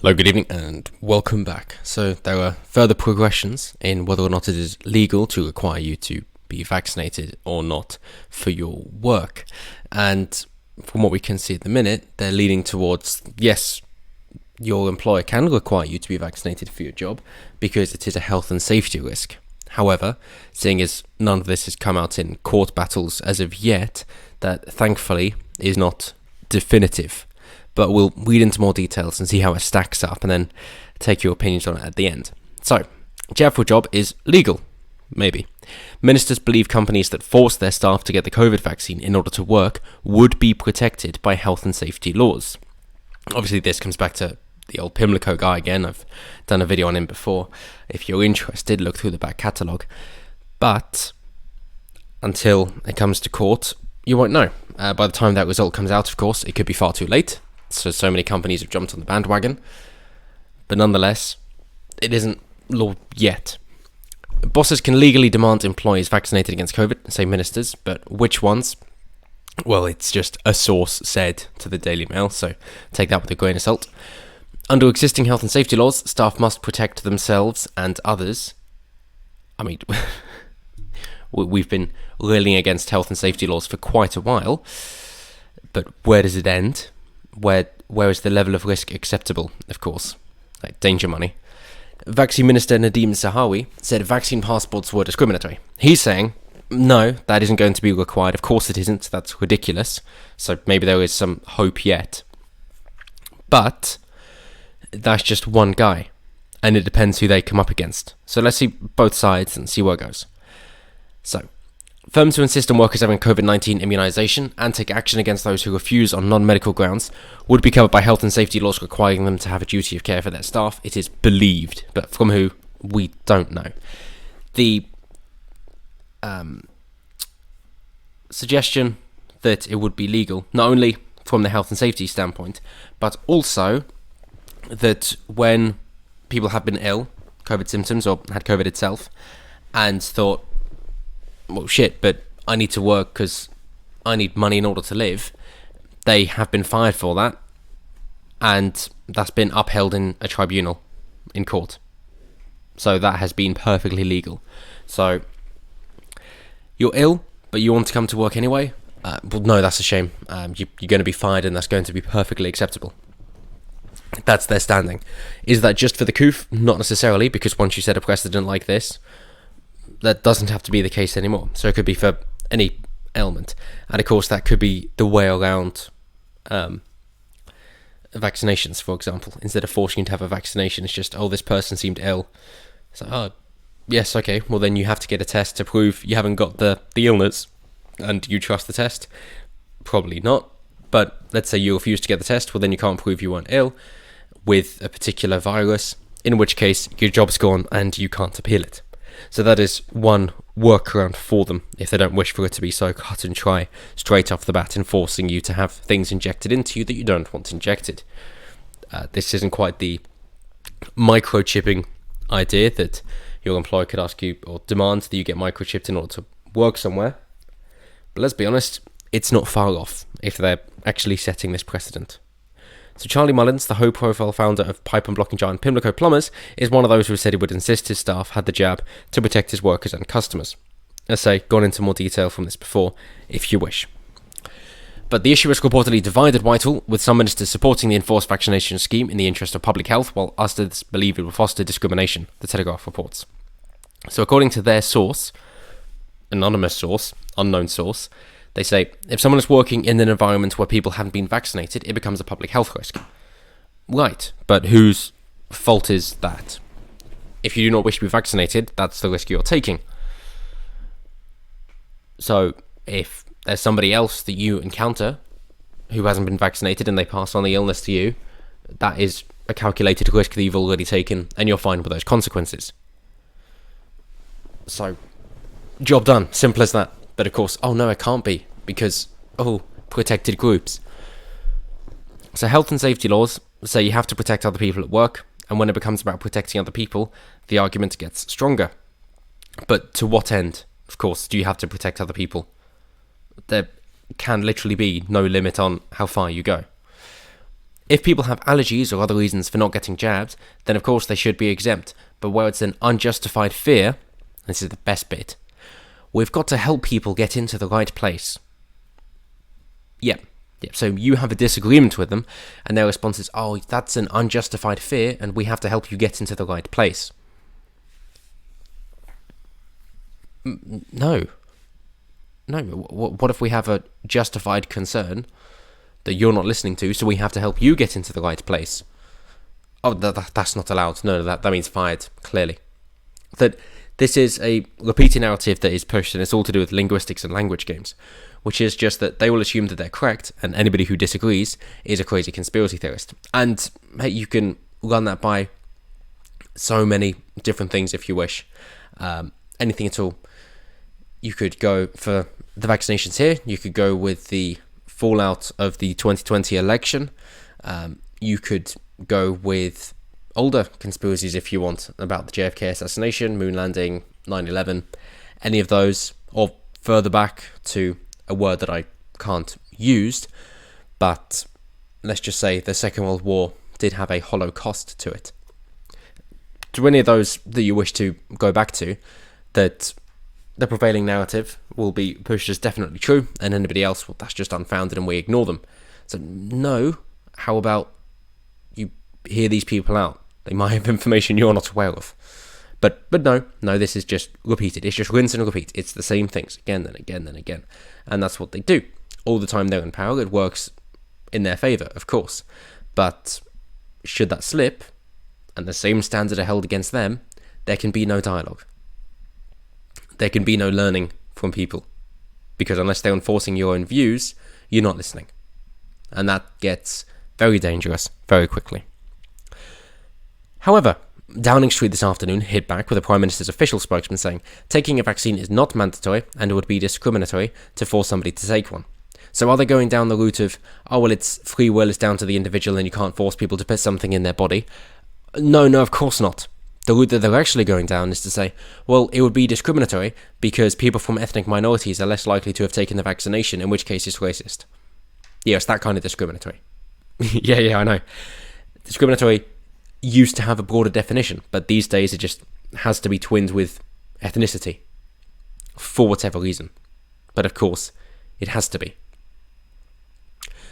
Hello, good evening, and welcome back. So there are further progressions in whether or not it is legal to require you to be vaccinated or not for your work. And from what we can see at the minute, they're leading towards, yes, your employer can require you to be vaccinated for your job because it is a health and safety risk. However, seeing as none of this has come out in court battles as of yet, that thankfully is not definitive. But we'll read into more details and see how it stacks up and then take your opinions on it at the end. So, jab for job is legal. Maybe. Ministers believe companies that force their staff to get the COVID vaccine in order to work would be protected by health and safety laws. Obviously, this comes back to the old Pimlico guy again. I've done a video on him before. If you're interested, look through the back catalogue. But until it comes to court, you won't know. By the time that result comes out, of course, it could be far too late. So many companies have jumped on the bandwagon. But nonetheless, it isn't law yet. Bosses can legally demand employees vaccinated against COVID, say ministers, but which ones? Well, it's just a source said to the Daily Mail, so take that with a grain of salt. Under existing health and safety laws, staff must protect themselves and others. I mean, we've been railing against health and safety laws for quite a while, but where does it end? Where is the level of risk acceptable, of course? Like danger money. Vaccine Minister Nadhim Zahawi said vaccine passports were discriminatory. He's saying, no, that isn't going to be required. Of course it isn't. That's ridiculous. So maybe there is some hope yet. But that's just one guy. And it depends who they come up against. So let's see both sides and see where it goes. So, firms who insist on workers having COVID-19 immunisation and take action against those who refuse on non-medical grounds would be covered by health and safety laws requiring them to have a duty of care for their staff. It is believed, but from who, we don't know. The suggestion that it would be legal, not only from the health and safety standpoint, but also that when people have been ill, COVID symptoms, or had COVID itself, and thought, well, shit, but I need to work because I need money in order to live, they have been fired for that, and that's been upheld in a tribunal, in court. So that has been perfectly legal. So, you're ill, but you want to come to work anyway? Well, no, that's a shame. You're going to be fired, and that's going to be perfectly acceptable. That's their standing. Is that just for the coof? Not necessarily, because once you set a precedent like this, that doesn't have to be the case anymore. So it could be for any ailment. And of course, that could be the way around vaccinations, for example. Instead of forcing you to have a vaccination, it's just, oh, this person seemed ill. So, oh, yes, okay. Well, then you have to get a test to prove you haven't got the illness and you trust the test. Probably not. But let's say you refuse to get the test. Well, then you can't prove you weren't ill with a particular virus, in which case your job's gone and you can't appeal it. So that is one workaround for them if they don't wish for it to be so cut and dry straight off the bat and forcing you to have things injected into you that you don't want injected. This isn't quite the microchipping idea that your employer could ask you or demand that you get microchipped in order to work somewhere. But let's be honest, it's not far off if they're actually setting this precedent. So Charlie Mullins, the high-profile founder of pipe and blocking giant Pimlico Plumbers, is one of those who said he would insist his staff had the jab to protect his workers and customers. As I say, gone into more detail from this before, if you wish. But the issue has reportedly divided Whitehall, with some ministers supporting the enforced vaccination scheme in the interest of public health, while others believe it will foster discrimination, the Telegraph reports. So according to their source, anonymous source, unknown source, they say, if someone is working in an environment where people haven't been vaccinated, it becomes a public health risk. Right, but whose fault is that? If you do not wish to be vaccinated, that's the risk you're taking. So, if there's somebody else that you encounter who hasn't been vaccinated and they pass on the illness to you, that is a calculated risk that you've already taken and you're fine with those consequences. So, job done. Simple as that. But of course, oh no, it can't be, because, protected groups. So health and safety laws say you have to protect other people at work, and when it becomes about protecting other people, the argument gets stronger. But to what end, of course, do you have to protect other people? There can literally be no limit on how far you go. If people have allergies or other reasons for not getting jabbed, then of course they should be exempt. But where it's an unjustified fear, this is the best bit, we've got to help people get into the right place. Yep. So you have a disagreement with them, and their response is, oh, that's an unjustified fear, and we have to help you get into the right place. No. What if we have a justified concern that you're not listening to, so we have to help you get into the right place? Oh, that's not allowed. No, that means fired, clearly. That this is a repeated narrative that is pushed, and it's all to do with linguistics and language games, which is just that they will assume that they're correct, and anybody who disagrees is a crazy conspiracy theorist. And hey, you can run that by so many different things if you wish. Anything at all. You could go for the vaccinations here. You could go with the fallout of the 2020 election. You could go with older conspiracies if you want, about the JFK assassination, moon landing, 9/11, any of those, or further back to a word that I can't use, but let's just say the Second World War did have a hollow cost to it. To any of those that you wish to go back to, that the prevailing narrative will be pushed as definitely true, and anybody else, well, that's just unfounded and we ignore them. So no, how about you hear these people out? They might have information you're not aware of. But no, this is just repeated. It's just rinse and repeat. It's the same things again and again and again. And that's what they do. All the time they're in power, it works in their favour, of course. But should that slip, and the same standards are held against them, there can be no dialogue. There can be no learning from people. Because unless they're enforcing your own views, you're not listening. And that gets very dangerous very quickly. However, Downing Street this afternoon hit back with the Prime Minister's official spokesman saying taking a vaccine is not mandatory and it would be discriminatory to force somebody to take one. So are they going down the route of, oh, well, it's free will, it's down to the individual and you can't force people to put something in their body? No, of course not. The route that they're actually going down is to say, well, it would be discriminatory because people from ethnic minorities are less likely to have taken the vaccination, in which case it's racist. Yes, that kind of discriminatory. Yeah, I know. Discriminatory used to have a broader definition, but these days it just has to be twinned with ethnicity for whatever reason. But of course, it has to be.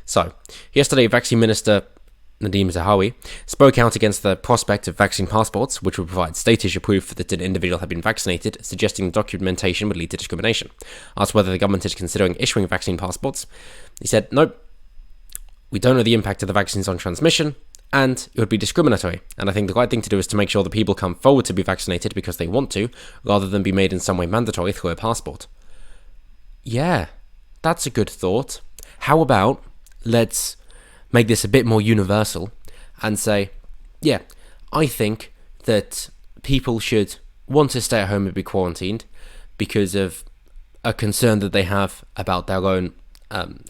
So, yesterday, Vaccine Minister Nadhim Zahawi spoke out against the prospect of vaccine passports, which would provide state-issue proof that an individual had been vaccinated, suggesting the documentation would lead to discrimination. Asked whether the government is considering issuing vaccine passports, he said, nope, we don't know the impact of the vaccines on transmission, and it would be discriminatory. And I think the right thing to do is to make sure that people come forward to be vaccinated because they want to, rather than be made in some way mandatory through a passport. Yeah, that's a good thought. How about let's make this a bit more universal and say, yeah, I think that people should want to stay at home and be quarantined because of a concern that they have about their own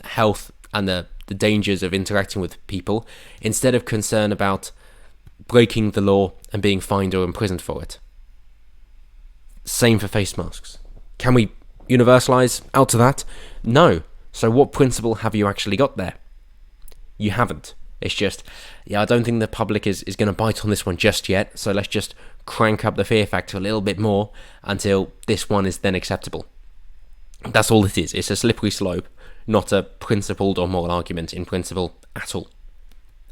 health and the dangers of interacting with people, instead of concern about breaking the law and being fined or imprisoned for it. Same for face masks. Can we universalize out to that? No. So what principle have you actually got there? You haven't. It's just, I don't think the public is going to bite on this one just yet, so let's just crank up the fear factor a little bit more until this one is then acceptable. That's all it is. It's a slippery slope, not a principled or moral argument in principle at all.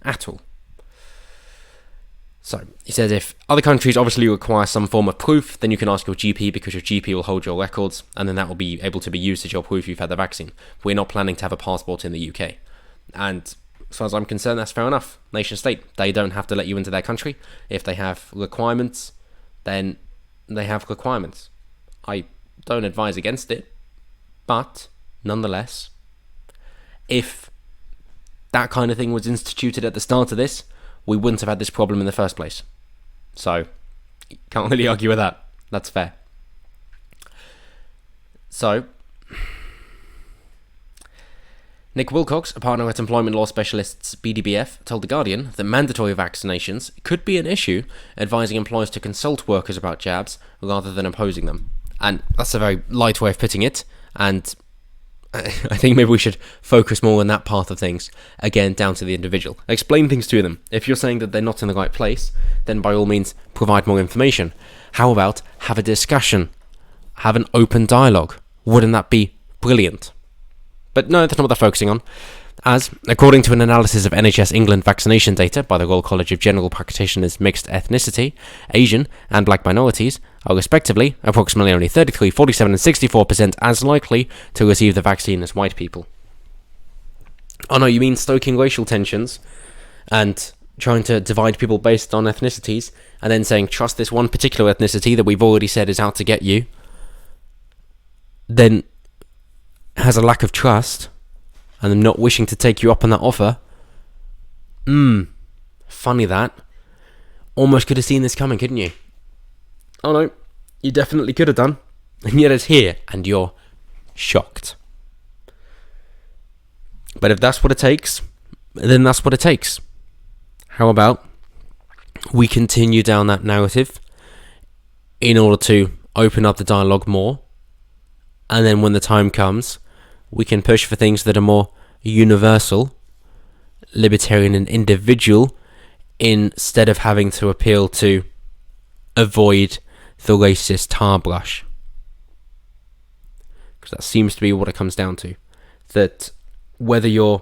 At all. So, he says if other countries obviously require some form of proof, then you can ask your GP because your GP will hold your records, and then that will be able to be used as your proof you've had the vaccine. We're not planning to have a passport in the UK. And as far as I'm concerned, that's fair enough. Nation state, they don't have to let you into their country. If they have requirements, then they have requirements. I don't advise against it, but nonetheless, if that kind of thing was instituted at the start of this, we wouldn't have had this problem in the first place. So, can't really argue with that. That's fair. So, Nick Wilcox, a partner at employment law specialists BDBF, told The Guardian that mandatory vaccinations could be an issue, advising employers to consult workers about jabs rather than imposing them. And that's a very light way of putting it, and I think maybe we should focus more on that part of things, again, down to the individual. Explain things to them. If you're saying that they're not in the right place, then by all means, provide more information. How about have a discussion? Have an open dialogue? Wouldn't that be brilliant? But no, that's not what they're focusing on. As, according to an analysis of NHS England vaccination data by the Royal College of General Practitioners Mixed Ethnicity, Asian and black minorities are respectively approximately only 33, 47 and 64% as likely to receive the vaccine as white people. Oh no, you mean stoking racial tensions and trying to divide people based on ethnicities and then saying trust this one particular ethnicity that we've already said is out to get you, then has a lack of trust and them not wishing to take you up on that offer. Funny that. Almost could have seen this coming, couldn't you? Oh no, you definitely could have done. And yet it's here, and you're shocked. But if that's what it takes, then that's what it takes. How about we continue down that narrative in order to open up the dialogue more, and then when the time comes, we can push for things that are more universal, libertarian and individual, instead of having to appeal to avoid the racist tar brush. Because that seems to be what it comes down to. That whether you're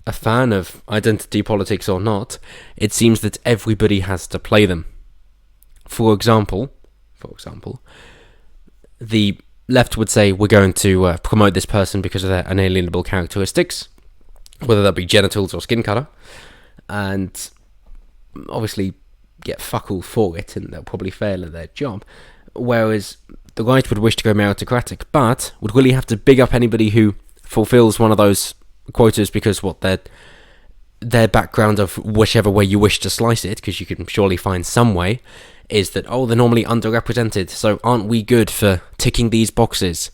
a fan of identity politics or not, it seems that everybody has to play them. For example, the left would say we're going to promote this person because of their unalienable characteristics, whether that be genitals or skin colour, and obviously get fuck all for it, and they'll probably fail at their job. Whereas the right would wish to go meritocratic, but would really have to big up anybody who fulfills one of those quotas because their background of whichever way you wish to slice it, because you can surely find some way, is that, oh, they're normally underrepresented, so aren't we good for ticking these boxes?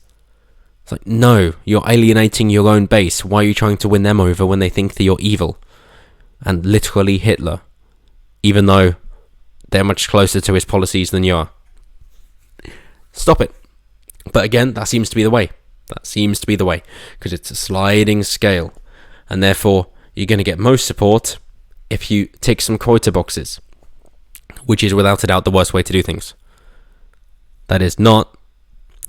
It's like, no, you're alienating your own base. Why are you trying to win them over when they think that you're evil? And literally Hitler, even though they're much closer to his policies than you are. Stop it. But again, that seems to be the way. Because it's a sliding scale. And therefore, you're going to get most support if you tick some quota boxes, which is without a doubt the worst way to do things. That is not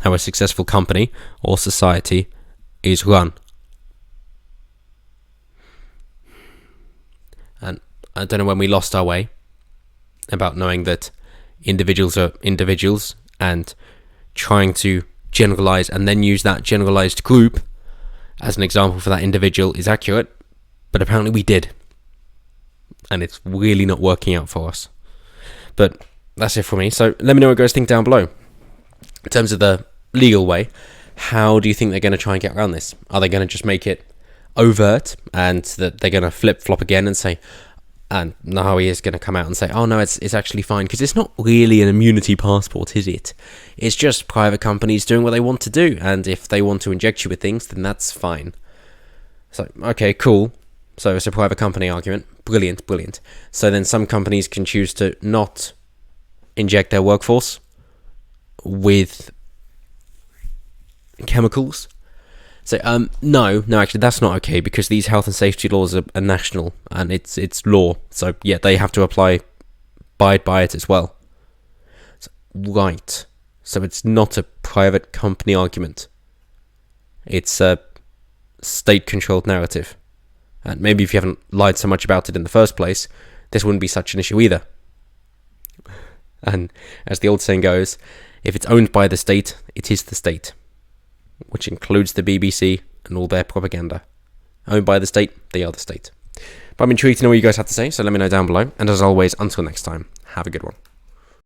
how a successful company or society is run. And I don't know when we lost our way about knowing that individuals are individuals and trying to generalize and then use that generalized group as an example for that individual is accurate, but apparently we did. And it's really not working out for us. But that's it for me. So let me know what you guys think down below. In terms of the legal way, how do you think they're going to try and get around this? Are they going to just make it overt and that they're going to flip-flop again and say, and Nahawi is going to come out and say, oh no, it's actually fine, because it's not really an immunity passport, is it? It's just private companies doing what they want to do, and if they want to inject you with things, then that's fine. So, okay, cool. So it's a private company argument. Brilliant. So then some companies can choose to not inject their workforce with chemicals. So no, actually that's not okay, because these health and safety laws are national and it's law. So yeah, they have to abide by it as well. So, right. So it's not a private company argument. It's a state-controlled narrative. And maybe if you haven't lied so much about it in the first place, this wouldn't be such an issue either. And as the old saying goes, if it's owned by the state, it is the state. Which includes the BBC and all their propaganda. Owned by the state, they are the state. But I'm intrigued to know what you guys have to say, so let me know down below. And as always, until next time, have a good one.